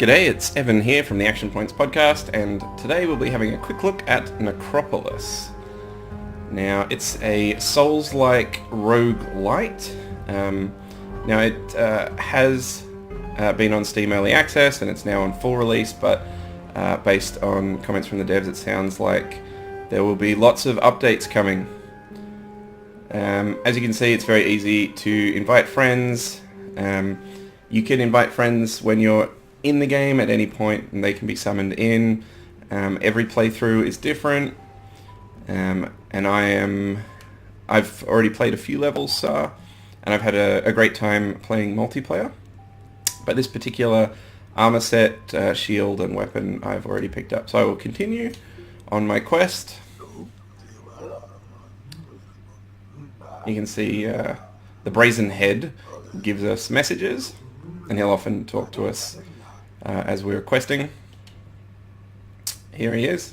G'day, it's Evan here from the Action Points podcast, and today we'll be having a quick look at Necropolis. Now, it's a Souls-like roguelite. Now, it has been on Steam Early Access, and it's now on full release, but based on comments from the devs, it sounds like there will be lots of updates coming. As you can see, it's very easy to invite friends. You can invite friends when you're in the game at any point, and they can be summoned in. Every playthrough is different, and I've already played a few levels, and I've had a great time playing multiplayer. But this particular armor set, shield, and weapon I've already picked up, so I will continue on my quest. You can see the Brazen Head gives us messages, and he'll often talk to us as we're questing. Here he is.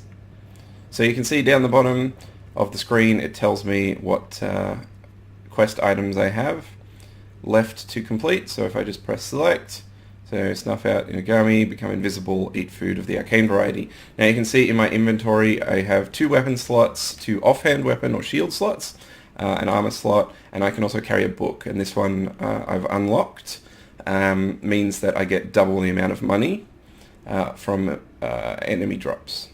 So you can see down the bottom of the screen it tells me what quest items I have left to complete. So if I just press select, so snuff out Inugami, become invisible, eat food of the arcane variety. Now you can see in my inventory I have 2 weapon slots, 2 offhand weapon or shield slots, an armor slot, and I can also carry a book, and this one I've unlocked. Means that I get double the amount of money from enemy drops.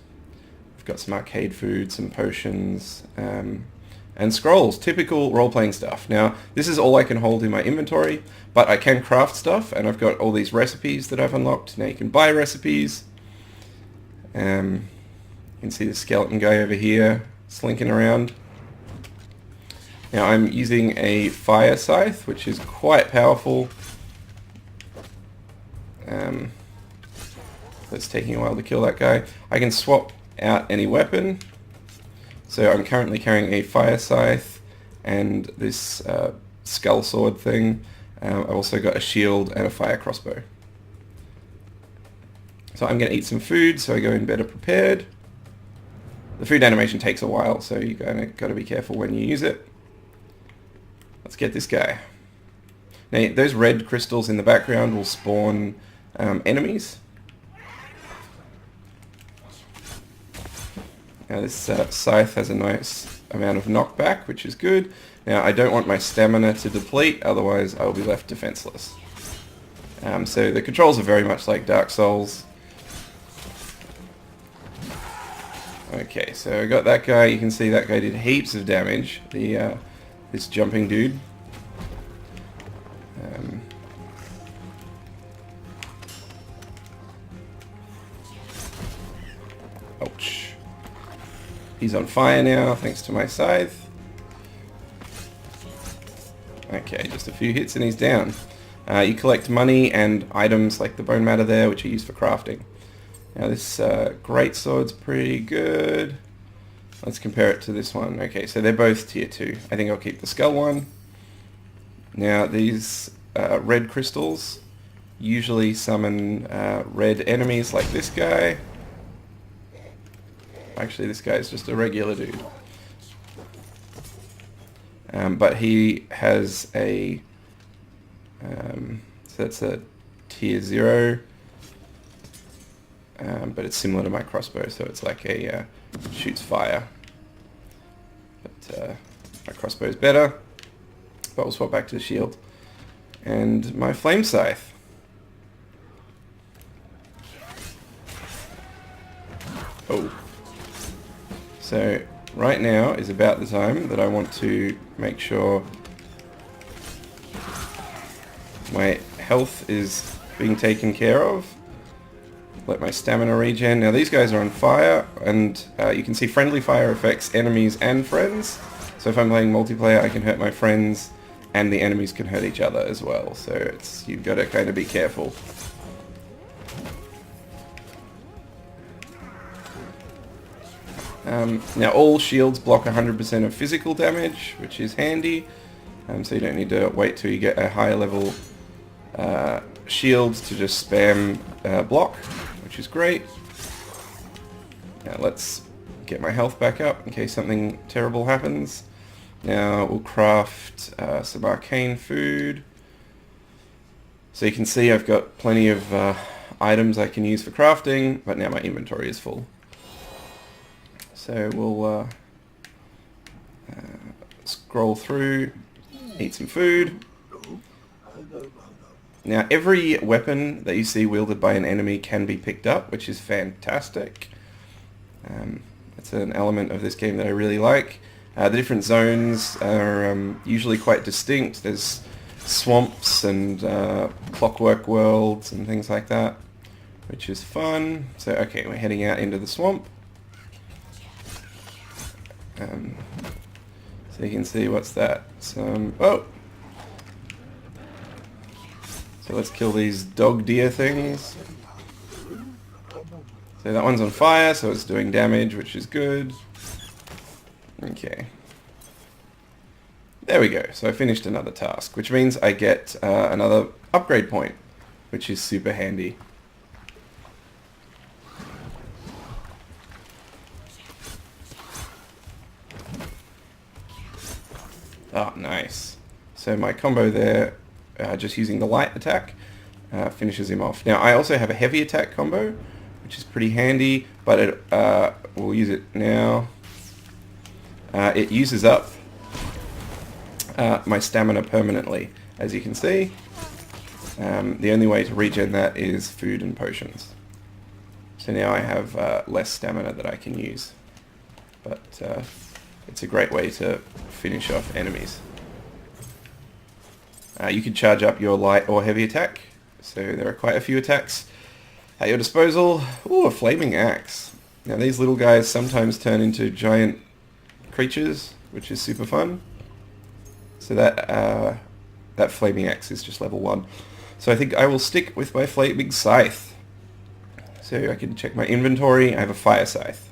I've got some arcade food, some potions, and scrolls, typical role-playing stuff. Now, this is all I can hold in my inventory, but I can craft stuff, and I've got all these recipes that I've unlocked. Now you can buy recipes. You can see the skeleton guy over here slinking around. Now I'm using a fire scythe, which is quite powerful. It's taking a while to kill that guy. I can swap out any weapon. So I'm currently carrying a fire scythe and this skull sword thing. I've also got a shield and a fire crossbow. So I'm going to eat some food, so I go in better prepared. The food animation takes a while, so you got to be careful when you use it. Let's get this guy. Now, those red crystals in the background will spawn enemies. Now this scythe has a nice amount of knockback, which is good. Now I don't want my stamina to deplete, otherwise I will be left defenseless. So the controls are very much like Dark Souls. Okay, so I got that guy. You can see that guy did heaps of damage. This jumping dude. Ouch. He's on fire now, thanks to my scythe. Okay, just a few hits and he's down. You collect money and items like the bone matter there, which are used for crafting. Now this great sword's pretty good. Let's compare it to this one. Okay, so they're both tier 2. I think I'll keep the skull one. Now these red crystals usually summon red enemies like this guy. Actually, this guy's just a regular dude. But he has a... so that's a tier 0. But it's similar to my crossbow, so it's like a... shoots fire. But my crossbow is better. But we'll swap back to the shield. And my flame scythe. Oh. So right now is about the time that I want to make sure my health is being taken care of. Let my stamina regen. Now these guys are on fire, and you can see friendly fire affects enemies and friends. So if I'm playing multiplayer, I can hurt my friends, and the enemies can hurt each other as well. So you've got to kind of be careful. Now all shields block 100% of physical damage, which is handy. So you don't need to wait till you get a higher level shield to just spam block, which is great. Now let's get my health back up in case something terrible happens. Now we'll craft some arcane food. So you can see I've got plenty of items I can use for crafting, but now my inventory is full. So we'll scroll through, eat some food. Now every weapon that you see wielded by an enemy can be picked up, which is fantastic. It's an element of this game that I really like. The different zones are usually quite distinct. There's swamps and clockwork worlds and things like that, which is fun. So okay, we're heading out into the swamp. So you can see what's that. Oh! So let's kill these dog deer things. So that one's on fire, so it's doing damage, which is good. Okay. There we go. So I finished another task, which means I get another upgrade point, which is super handy. Oh, nice. So my combo there, just using the light attack, finishes him off. Now I also have a heavy attack combo, which is pretty handy, but we'll use it now. It uses up my stamina permanently, as you can see. The only way to regen that is food and potions. So now I have less stamina that I can use. But it's a great way to finish off enemies. You can charge up your light or heavy attack. So there are quite a few attacks at your disposal. Ooh, a flaming axe. Now these little guys sometimes turn into giant creatures, which is super fun. So that flaming axe is just level 1. So I think I will stick with my flaming scythe. So I can check my inventory. I have a fire scythe.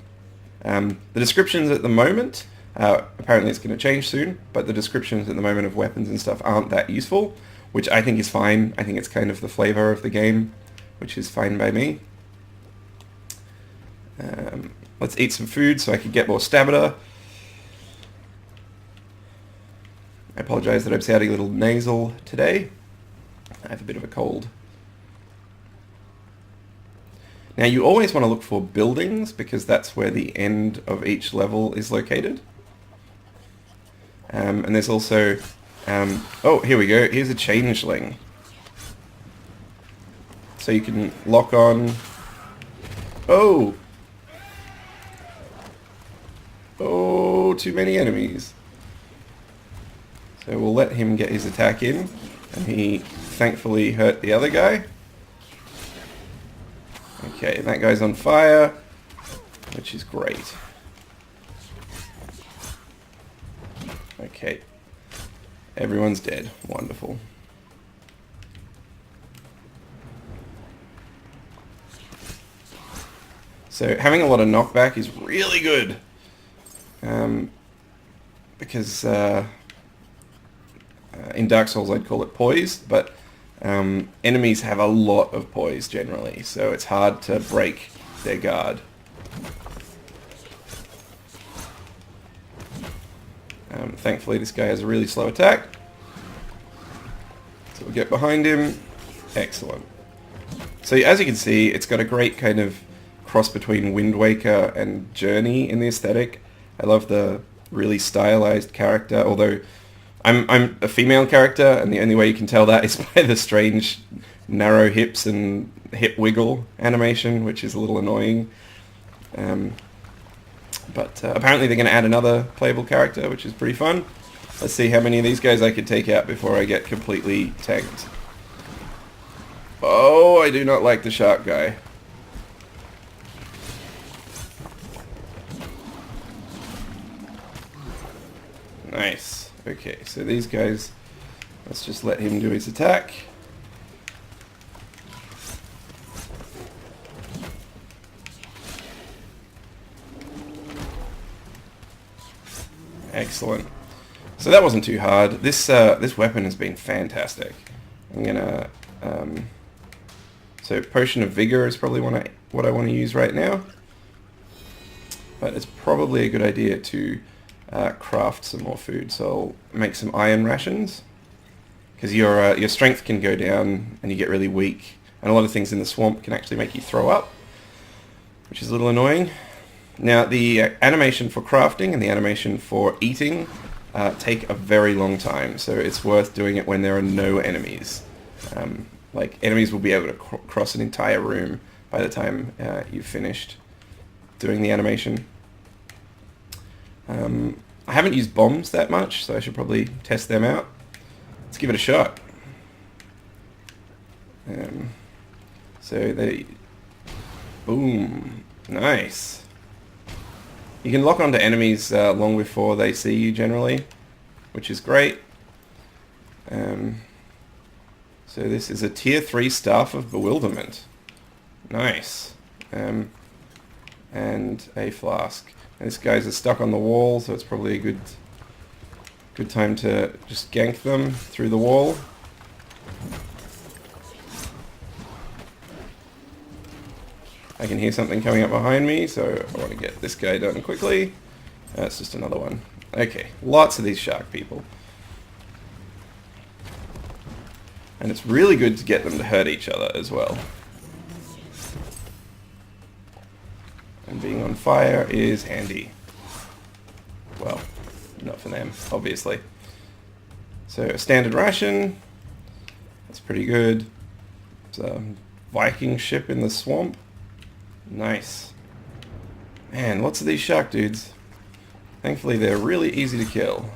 The descriptions at the moment, apparently it's going to change soon, but the descriptions at the moment of weapons and stuff aren't that useful, which I think is fine. I think it's kind of the flavor of the game, which is fine by me. Let's eat some food so I can get more stamina. I apologise that I'm sounding a little nasal today. I have a bit of a cold. Now you always want to look for buildings because that's where the end of each level is located. And there's also... oh, here we go. Here's a changeling. So you can lock on... Oh! Oh, too many enemies. So we'll let him get his attack in. And he thankfully hurt the other guy. Okay, that guy's on fire, which is great. Okay. Everyone's dead. Wonderful. So having a lot of knockback is really good. Because in Dark Souls I'd call it poised, but enemies have a lot of poise generally, so it's hard to break their guard. Thankfully this guy has a really slow attack. So we'll get behind him. Excellent. So as you can see, it's got a great kind of cross between Wind Waker and Journey in the aesthetic. I love the really stylized character, although I'm a female character, and the only way you can tell that is by the strange narrow hips and hip wiggle animation, which is a little annoying. But apparently they're going to add another playable character, which is pretty fun. Let's see how many of these guys I can take out before I get completely tanked. Oh, I do not like the shark guy. Nice. Okay, so these guys, let's just let him do his attack. Excellent. So that wasn't too hard. This weapon has been fantastic. I'm gonna so Potion of Vigor is probably what I want to use right now. But it's probably a good idea to craft some more food. So I'll make some iron rations, because your strength can go down and you get really weak and a lot of things in the swamp can actually make you throw up, which is a little annoying. Now, the animation for crafting and the animation for eating take a very long time, so it's worth doing it when there are no enemies. Like, enemies will be able to cross an entire room by the time you've finished doing the animation. I haven't used bombs that much, so I should probably test them out. Let's give it a shot. So they... Boom. Nice. You can lock onto enemies long before they see you generally, which is great. So this is a tier 3 Staff of Bewilderment. Nice. And a flask. And this guy's stuck on the wall, so it's probably a good time to just gank them through the wall. I can hear something coming up behind me, so I want to get this guy done quickly. That's just another one. Okay, lots of these shark people. And it's really good to get them to hurt each other as well. And being on fire is handy. Well, not for them, obviously. So a standard ration. That's pretty good. It's a Viking ship in the swamp. Nice. Man, lots of these shark dudes. Thankfully, they're really easy to kill.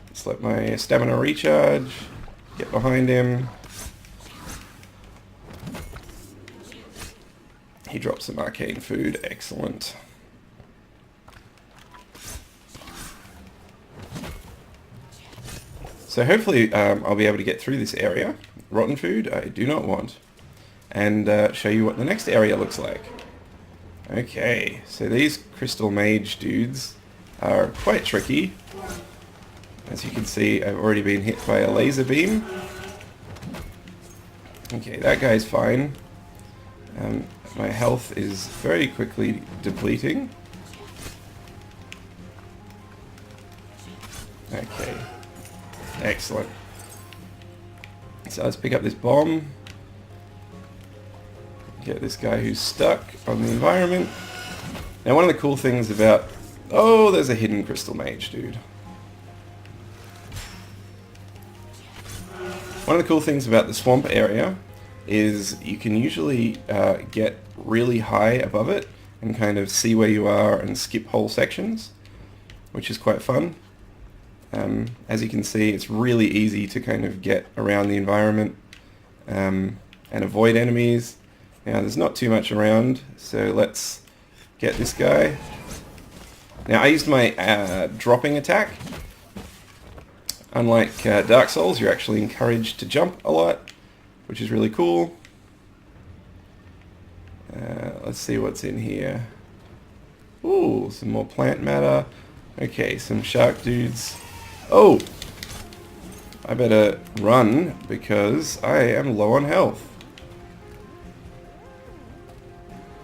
Let's let my stamina recharge. Get behind him. He drops some arcane food. Excellent. So hopefully I'll be able to get through this area. Rotten food I do not want. And show you what the next area looks like. Okay, so these crystal mage dudes are quite tricky. As you can see, I've already been hit by a laser beam. Okay, that guy's fine. My health is very quickly depleting. Okay, excellent. So let's pick up this bomb. Get this guy who's stuck on the environment. Now, one of the cool things about... Oh, there's a hidden crystal mage, dude. One of the cool things about the swamp area is you can usually get really high above it and kind of see where you are and skip whole sections, which is quite fun. As you can see, it's really easy to kind of get around the environment and avoid enemies. Now, there's not too much around, so let's get this guy. Now, I used my dropping attack. Unlike Dark Souls, you're actually encouraged to jump a lot, which is really cool. Let's see what's in here. Ooh, some more plant matter. Okay, some shark dudes. Oh! I better run because I am low on health.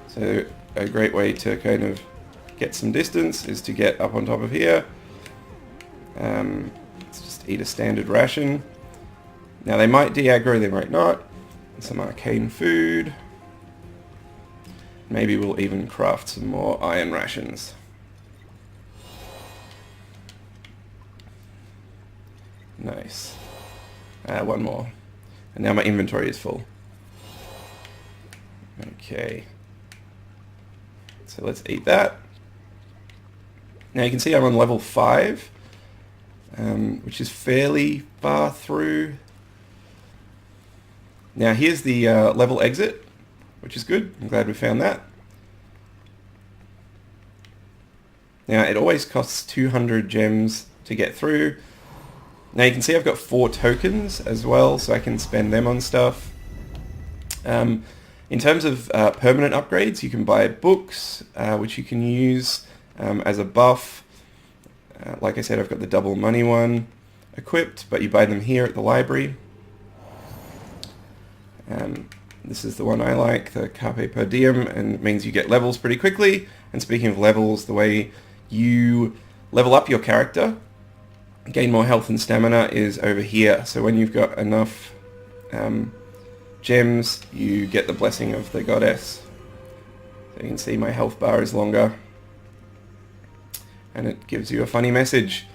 So a great way to kind of get some distance is to get up on top of here. Let's just eat a standard ration. Now they might de-aggro, they might not. Some arcane food. Maybe we'll even craft some more iron rations. Nice. One more. And now my inventory is full. Okay. So let's eat that. Now you can see I'm on level 5, which is fairly far through. Now here's the level exit, which is good. I'm glad we found that. Now it always costs 200 gems to get through. Now you can see I've got 4 tokens as well, so I can spend them on stuff. In terms of permanent upgrades, you can buy books, which you can use as a buff. Like I said, I've got the double money one equipped, but you buy them here at the library. This is the one I like, the Carpe Per Diem, and it means you get levels pretty quickly. And speaking of levels, the way you level up your character gain more health and stamina is over here. So when you've got enough gems, you get the blessing of the goddess. So you can see my health bar is longer, and it gives you a funny message.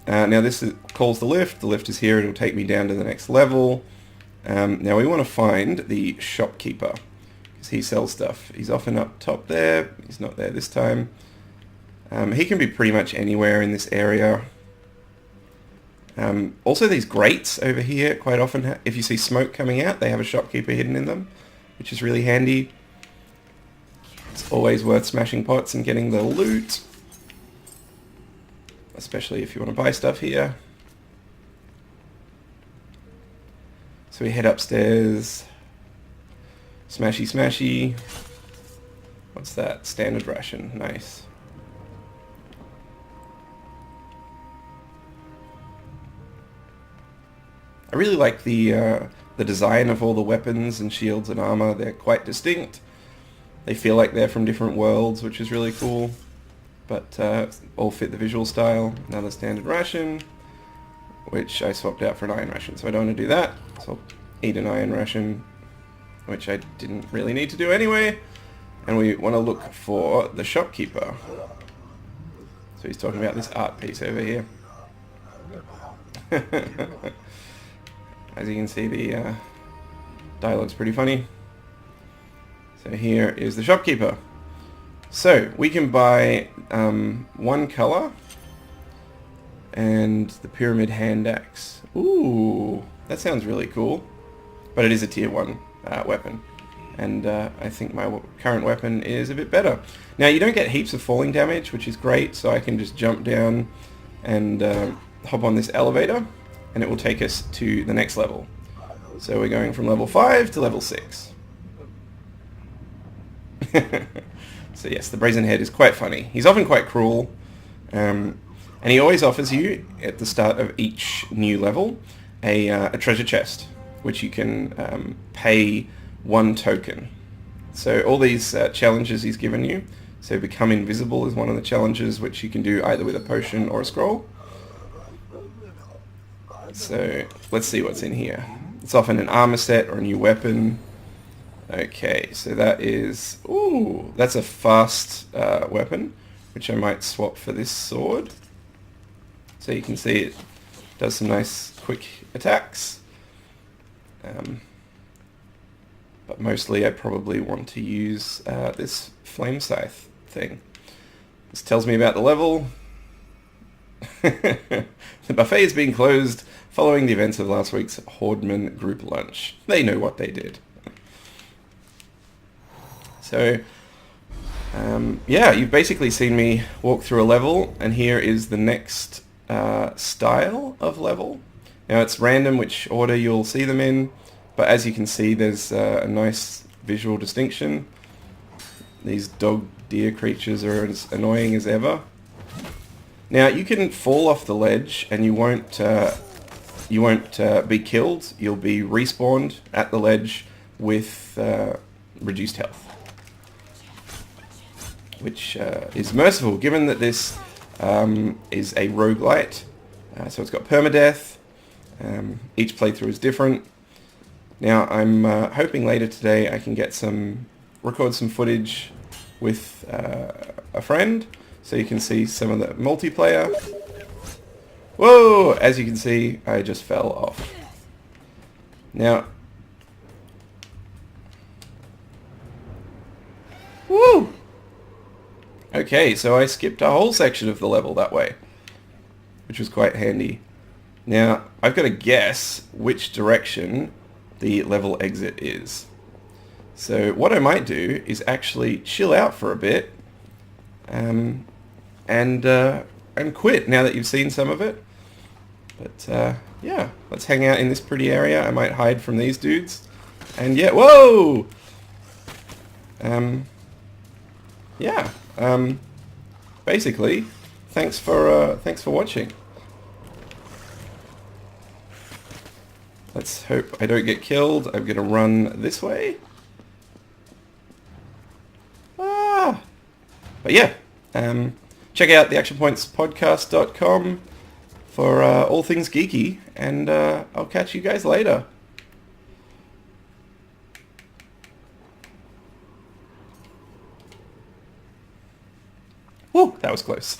Now this calls the lift. The lift is here. It'll take me down to the next level. Now we want to find the shopkeeper, because he sells stuff. He's often up top there. He's not there this time. He can be pretty much anywhere in this area. Also these grates over here, quite often, if you see smoke coming out, they have a shopkeeper hidden in them, which is really handy. It's always worth smashing pots and getting the loot, especially if you want to buy stuff here. So we head upstairs. Smashy smashy. What's that? Standard ration. Nice. I really like the design of all the weapons and shields and armor. They're quite distinct. They feel like they're from different worlds, which is really cool. But all fit the visual style. Another standard ration, which I swapped out for an iron ration, so I don't want to do that. So I'll eat an iron ration, which I didn't really need to do anyway. And we want to look for the shopkeeper. So he's talking about this art piece over here. As you can see, the dialogue's pretty funny. So here is the shopkeeper. So we can buy one color and the pyramid hand axe. Ooh, that sounds really cool. But it is a tier 1 weapon. And I think my current weapon is a bit better. Now you don't get heaps of falling damage, which is great, so I can just jump down and hop on this elevator, and it will take us to the next level. So we're going from level 5 to level 6. So yes, the Brazen Head is quite funny. He's often quite cruel, and he always offers you, at the start of each new level, a treasure chest, which you can pay 1 token. So all these challenges he's given you, so become invisible is one of the challenges, which you can do either with a potion or a scroll. So let's see what's in here. It's often an armor set or a new weapon. Okay, so that is... Ooh, that's a fast weapon, which I might swap for this sword. So you can see it does some nice quick attacks. But mostly I probably want to use this flame scythe thing. This tells me about the level. The buffet is being closed following the events of last week's Hordeman group lunch. They know what they did. So, yeah, you've basically seen me walk through a level, and here is the next style of level. Now it's random which order you'll see them in, but as you can see there's a nice visual distinction. These dog deer creatures are as annoying as ever. Now you can fall off the ledge and you won't be killed. You'll be respawned at the ledge with reduced health, which is merciful given that this is a roguelite. So it's got permadeath. Each playthrough is different. Now I'm hoping later today I can record some footage with a friend, so you can see some of the multiplayer. Whoa! As you can see, I just fell off. Now, woo! Okay, so I skipped a whole section of the level that way, which was quite handy. Now, I've got to guess which direction the level exit is. So what I might do is actually chill out for a bit and quit now that you've seen some of it. But yeah, let's hang out in this pretty area. I might hide from these dudes. And yeah, whoa! Yeah. Basically, thanks for watching. Let's hope I don't get killed. I'm gonna run this way. But yeah, check out the actionpointspodcast.com for all things geeky, and I'll catch you guys later. Woo, that was close.